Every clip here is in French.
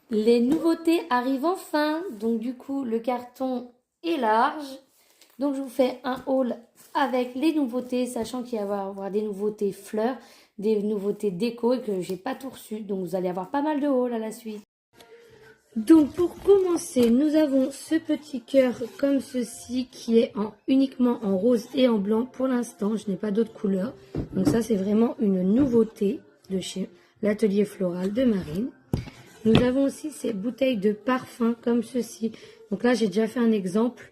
Les nouveautés arrivent enfin, donc du coup le carton est large. Donc je vous fais un haul avec les nouveautés, sachant qu'il va y avoir des nouveautés fleurs, des nouveautés déco et que j'ai pas tout reçu. Donc vous allez avoir pas mal de hauls à la suite. Donc pour commencer, nous avons ce petit cœur comme ceci qui est uniquement en rose et en blanc. Pour l'instant, je n'ai pas d'autres couleurs. Donc ça, c'est vraiment une nouveauté de chez l'atelier floral de Marine. Nous avons aussi ces bouteilles de parfum comme ceci. Donc là, j'ai déjà fait un exemple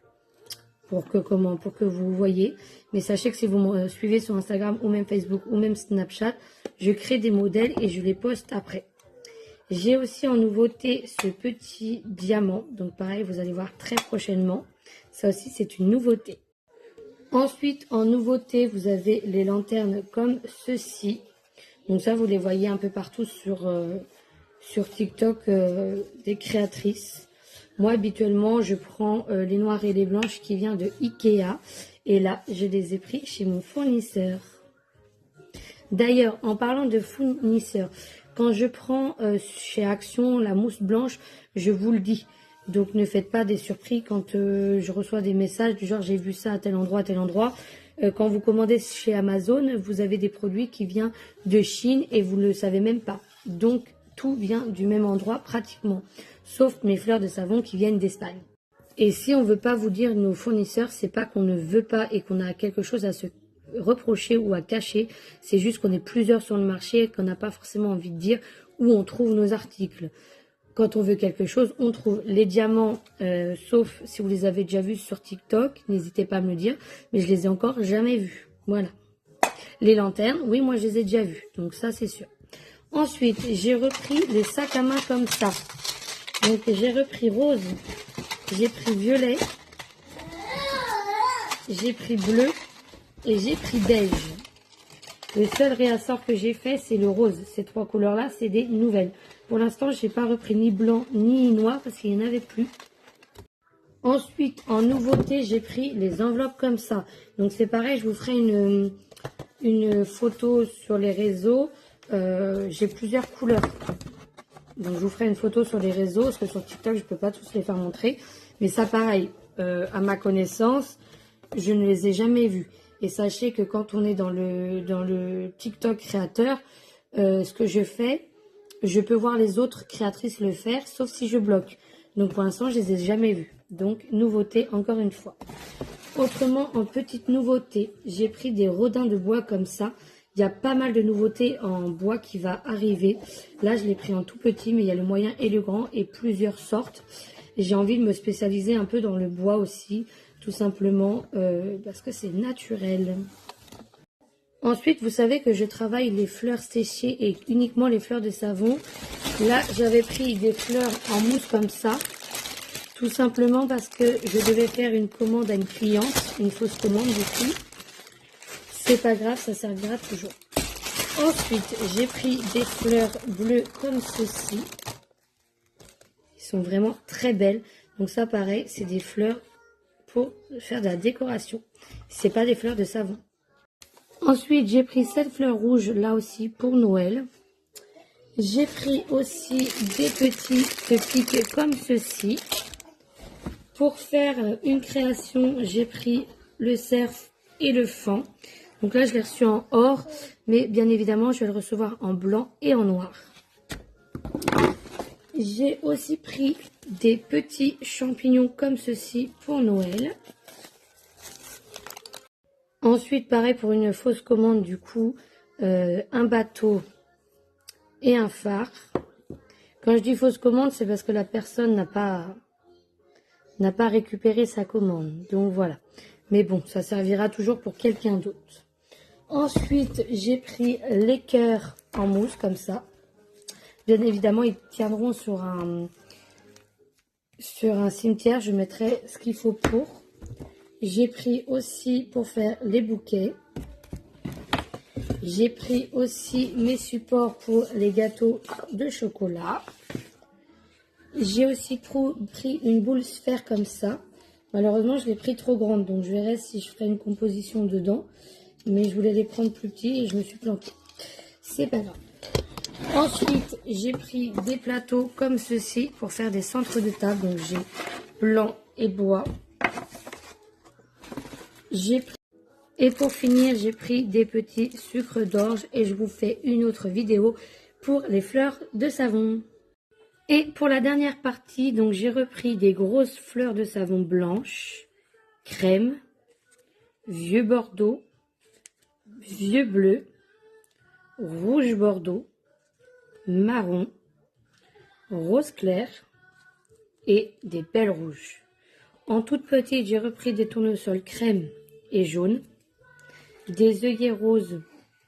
pour que vous voyez. Mais sachez que si vous me suivez sur Instagram ou même Facebook ou même Snapchat, je crée des modèles et je les poste après. J'ai aussi en nouveauté ce petit diamant. Donc pareil, vous allez voir très prochainement. Ça aussi, c'est une nouveauté. Ensuite, en nouveauté, vous avez les lanternes comme ceci. Donc ça, vous les voyez un peu partout sur TikTok des créatrices. Moi, habituellement, je prends les noires et les blanches qui viennent de Ikea. Et là, je les ai pris chez mon fournisseur. D'ailleurs, en parlant de fournisseur, quand je prends chez Action la mousse blanche, je vous le dis. Donc ne faites pas des surprises quand je reçois des messages du genre j'ai vu ça à tel endroit, à tel endroit. Quand vous commandez chez Amazon, vous avez des produits qui viennent de Chine et vous ne le savez même pas. Donc tout vient du même endroit pratiquement, sauf mes fleurs de savon qui viennent d'Espagne. Et si on ne veut pas vous dire nos fournisseurs, c'est pas qu'on ne veut pas et qu'on a quelque chose à se reprocher ou à cacher, c'est juste qu'on est plusieurs sur le marché et qu'on n'a pas forcément envie de dire où on trouve nos articles. Quand on veut quelque chose, on trouve les diamants, sauf si vous les avez déjà vus sur TikTok, n'hésitez pas à me le dire, mais je les ai encore jamais vus. Voilà. Les lanternes, oui, moi je les ai déjà vus, donc ça c'est sûr. Ensuite, j'ai repris les sacs à main comme ça. Donc j'ai repris rose, j'ai pris violet, j'ai pris bleu et j'ai pris beige. Le seul réassort que j'ai fait, c'est le rose. Ces trois couleurs-là, c'est des nouvelles. Pour l'instant, je n'ai pas repris ni blanc ni noir parce qu'il n'y en avait plus. Ensuite, en nouveauté, j'ai pris les enveloppes comme ça. Donc c'est pareil, je vous ferai une photo sur les réseaux. J'ai plusieurs couleurs. Donc je vous ferai une photo sur les réseaux parce que sur TikTok, je ne peux pas tous les faire montrer. Mais ça, pareil, à ma connaissance, je ne les ai jamais vus. Et sachez que quand on est dans le TikTok créateur, ce que je fais, je peux voir les autres créatrices le faire, sauf si je bloque. Donc pour l'instant, je les ai jamais vus. Donc nouveauté encore une fois. Autrement, en petite nouveauté, j'ai pris des rodins de bois comme ça. Il y a pas mal de nouveautés en bois qui va arriver. Là, je l'ai pris en tout petit, mais il y a le moyen et le grand et plusieurs sortes. J'ai envie de me spécialiser un peu dans le bois aussi, tout simplement parce que c'est naturel. Ensuite, vous savez que je travaille les fleurs séchées et uniquement les fleurs de savon. Là, j'avais pris des fleurs en mousse comme ça, tout simplement parce que je devais faire une commande à une cliente, une fausse commande du coup. C'est pas grave, ça servira toujours. Ensuite, j'ai pris des fleurs bleues comme ceci. Ils sont vraiment très belles. Donc ça, pareil, c'est des fleurs pour faire de la décoration. C'est pas des fleurs de savon. Ensuite, j'ai pris cette fleur rouge, là aussi, pour Noël. J'ai pris aussi des petits pics comme ceci. Pour faire une création, j'ai pris le cerf et le fan. Donc là, je l'ai reçu en or, mais bien évidemment, je vais le recevoir en blanc et en noir. J'ai aussi pris des petits champignons comme ceci pour Noël. Ensuite, pareil pour une fausse commande, du coup, un bateau et un phare. Quand je dis fausse commande, c'est parce que la personne n'a pas récupéré sa commande. Donc voilà. Mais bon, ça servira toujours pour quelqu'un d'autre. Ensuite, j'ai pris les cœurs en mousse, comme ça. Bien évidemment, ils tiendront sur un cimetière. Je mettrai ce qu'il faut pour. J'ai pris aussi pour faire les bouquets. J'ai pris aussi mes supports pour les gâteaux de chocolat. J'ai aussi pris une boule sphère comme ça. Malheureusement, je l'ai pris trop grande, donc je verrai si je ferai une composition dedans. Mais je voulais les prendre plus petits et je me suis plantée. C'est pas grave. Ensuite, j'ai pris des plateaux comme ceci pour faire des centres de table. Donc, j'ai blanc et bois. Et pour finir, j'ai pris des petits sucres d'orge et je vous fais une autre vidéo pour les fleurs de savon. Et pour la dernière partie, donc j'ai repris des grosses fleurs de savon blanches, crème, vieux bordeaux, vieux bleu, rouge bordeaux, marron, rose clair et des belles rouges. En toute petite, j'ai repris des tournesols crème et jaune, des œillets roses,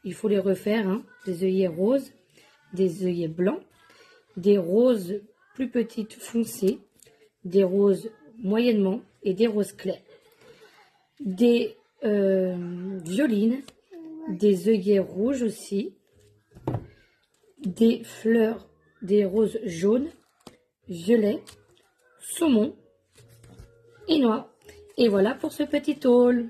il faut les refaire, hein, des œillets roses, des œillets blancs, des roses plus petites foncées, des roses moyennement et des roses clairs, des violines, des œillets rouges aussi, des fleurs, des roses jaunes, violets, saumon et noir. Et voilà pour ce petit haul.